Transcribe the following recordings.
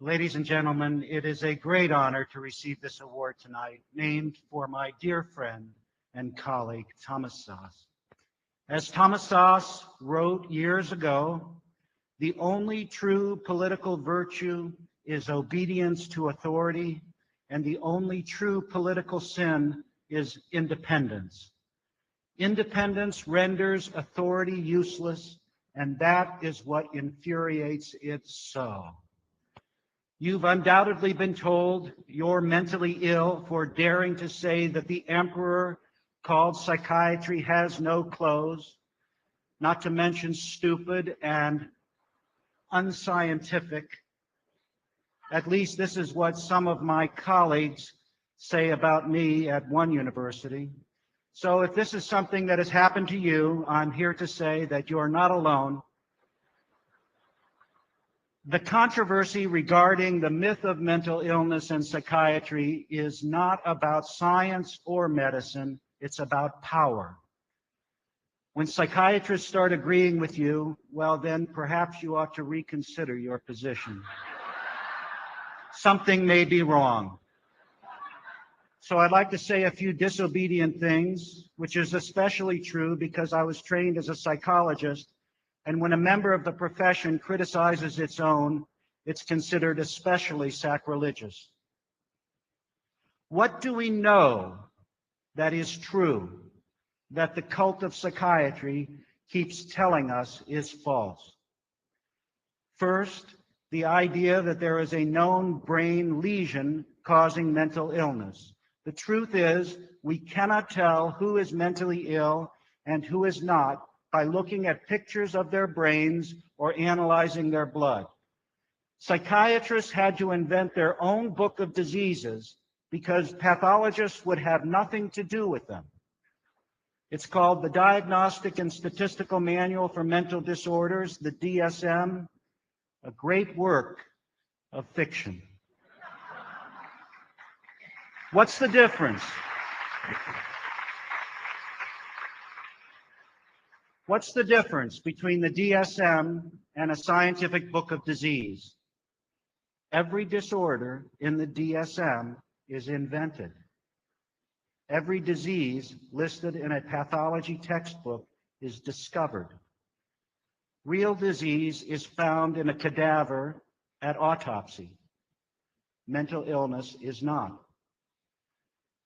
Ladies and gentlemen, it is a great honor to receive this award tonight, named for my dear friend and colleague, Thomas Szasz. As Thomas Szasz wrote years ago, the only true political virtue is obedience to authority, and the only true political sin is independence. Independence renders authority useless, and that is what infuriates it so. You've undoubtedly been told you're mentally ill for daring to say that the emperor called psychiatry has no clothes, not to mention stupid and unscientific. At least this is what some of my colleagues say about me at one university. So if this is something that has happened to you, I'm here to say that you are not alone. The controversy regarding the myth of mental illness and psychiatry is not about science or medicine, it's about power. When psychiatrists start agreeing with you, well, then perhaps you ought to reconsider your position. Something may be wrong. So I'd like to say a few disobedient things, which is especially true because I was trained as a psychologist. And when a member of the profession criticizes its own, it's considered especially sacrilegious. What do we know that is true, that the cult of psychiatry keeps telling us is false? First, the idea that there is a known brain lesion causing mental illness. The truth is, we cannot tell who is mentally ill and who is not by looking at pictures of their brains or analyzing their blood. Psychiatrists had to invent their own book of diseases because pathologists would have nothing to do with them. It's called the Diagnostic and Statistical Manual for Mental Disorders, the DSM, a great work of fiction. What's the difference? What's the difference between the DSM and a scientific book of disease? Every disorder in the DSM is invented. Every disease listed in a pathology textbook is discovered. Real disease is found in a cadaver at autopsy. Mental illness is not.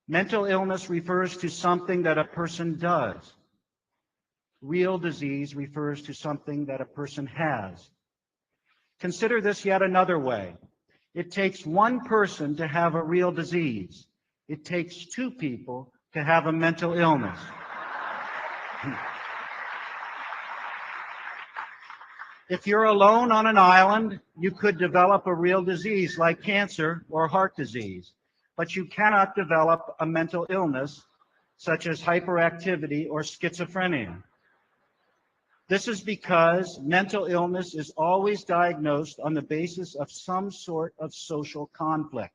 Mental illness refers to something that a person does. Real disease refers to something that a person has. Consider this yet another way. It takes one person to have a real disease. It takes two people to have a mental illness. If you're alone on an island, you could develop a real disease like cancer or heart disease, but you cannot develop a mental illness such as hyperactivity or schizophrenia. This is because mental illness is always diagnosed on the basis of some sort of social conflict.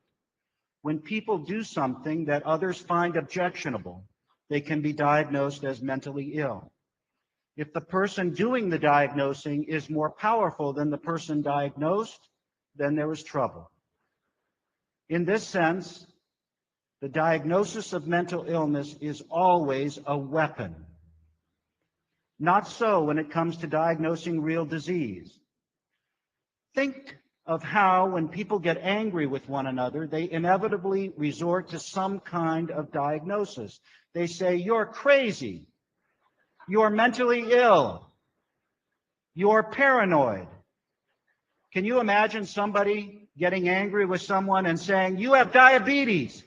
When people do something that others find objectionable, they can be diagnosed as mentally ill. If the person doing the diagnosing is more powerful than the person diagnosed, then there is trouble. In this sense, the diagnosis of mental illness is always a weapon. Not so when it comes to diagnosing real disease. Think of how, when people get angry with one another, they inevitably resort to some kind of diagnosis. They say, "You're crazy. You're mentally ill. You're paranoid." Can you imagine somebody getting angry with someone and saying, "You have diabetes.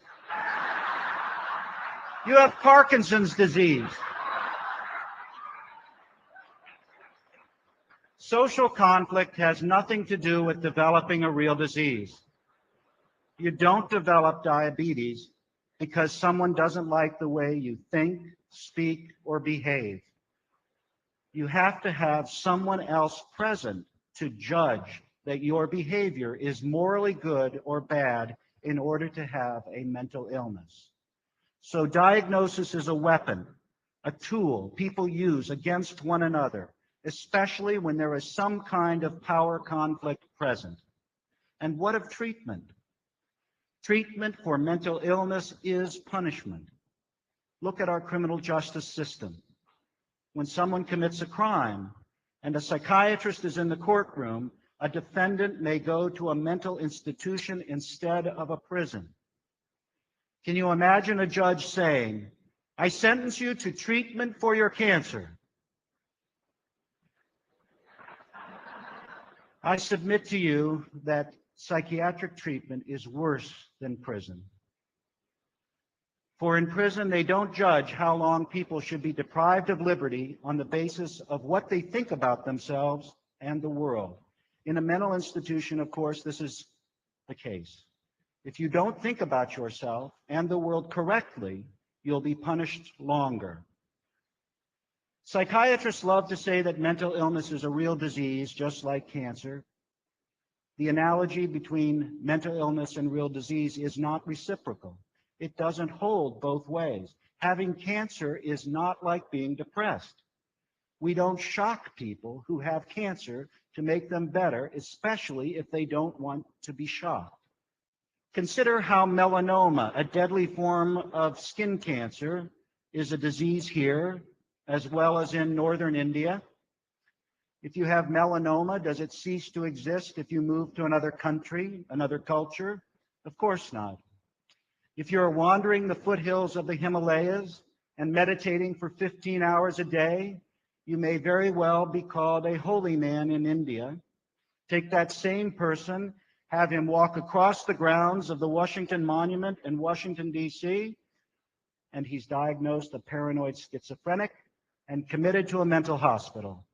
You have Parkinson's disease"? Social conflict has nothing to do with developing a real disease. You don't develop diabetes because someone doesn't like the way you think, speak, or behave. You have to have someone else present to judge that your behavior is morally good or bad in order to have a mental illness. So diagnosis is a weapon, a tool people use against one another, especially when there is some kind of power conflict present. And what of treatment? Treatment for mental illness is punishment. Look at our criminal justice system. When someone commits a crime and a psychiatrist is in the courtroom, a defendant may go to a mental institution instead of a prison. Can you imagine a judge saying, "I sentence you to treatment for your cancer"? I submit to you that psychiatric treatment is worse than prison. For in prison, they don't judge how long people should be deprived of liberty on the basis of what they think about themselves and the world. In a mental institution, of course, this is the case. If you don't think about yourself and the world correctly, you'll be punished longer. Psychiatrists love to say that mental illness is a real disease, just like cancer. The analogy between mental illness and real disease is not reciprocal. It doesn't hold both ways. Having cancer is not like being depressed. We don't shock people who have cancer to make them better, especially if they don't want to be shocked. Consider how melanoma, a deadly form of skin cancer, is a disease here as well as in northern India. If you have melanoma, does it cease to exist if you move to another country, another culture? Of course not. If you're wandering the foothills of the Himalayas and meditating for 15 hours a day, you may very well be called a holy man in India. Take that same person, have him walk across the grounds of the Washington Monument in Washington, D.C., and he's diagnosed a paranoid schizophrenic and committed to a mental hospital.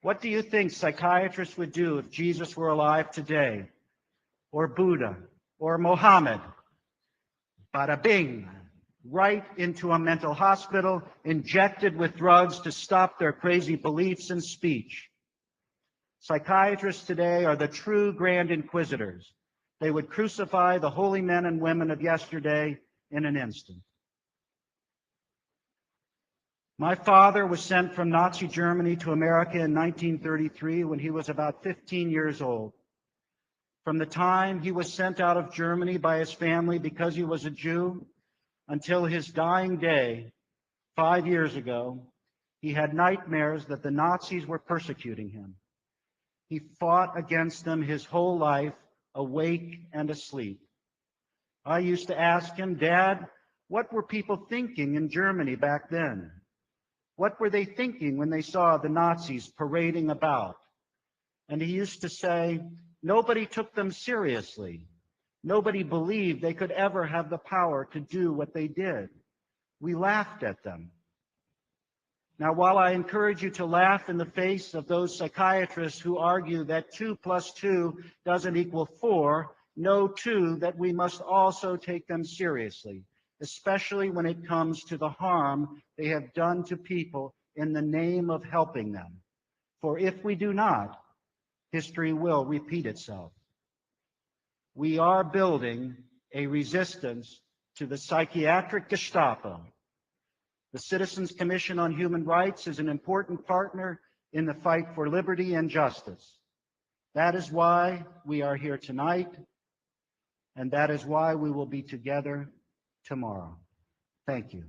What do you think psychiatrists would do if Jesus were alive today, or Buddha, or Mohammed? Bada bing, right into a mental hospital, injected with drugs to stop their crazy beliefs and speech. Psychiatrists today are the true grand inquisitors. They would crucify the holy men and women of yesterday in an instant. My father was sent from Nazi Germany to America in 1933 when he was about 15 years old. From the time he was sent out of Germany by his family because he was a Jew until his dying day 5 years ago, he had nightmares that the Nazis were persecuting him. He fought against them his whole life, awake and asleep. I used to ask him, "Dad, what were people thinking in Germany back then? What were they thinking when they saw the Nazis parading about?" And he used to say, "Nobody took them seriously. Nobody believed they could ever have the power to do what they did. We laughed at them." Now, while I encourage you to laugh in the face of those psychiatrists who argue that 2 + 2 doesn't equal 4, know too that we must also take them seriously, especially when it comes to the harm they have done to people in the name of helping them. For if we do not, history will repeat itself. We are building a resistance to the psychiatric Gestapo. The Citizens Commission on Human Rights is an important partner in the fight for liberty and justice. That is why we are here tonight, and that is why we will be together tomorrow. Thank you.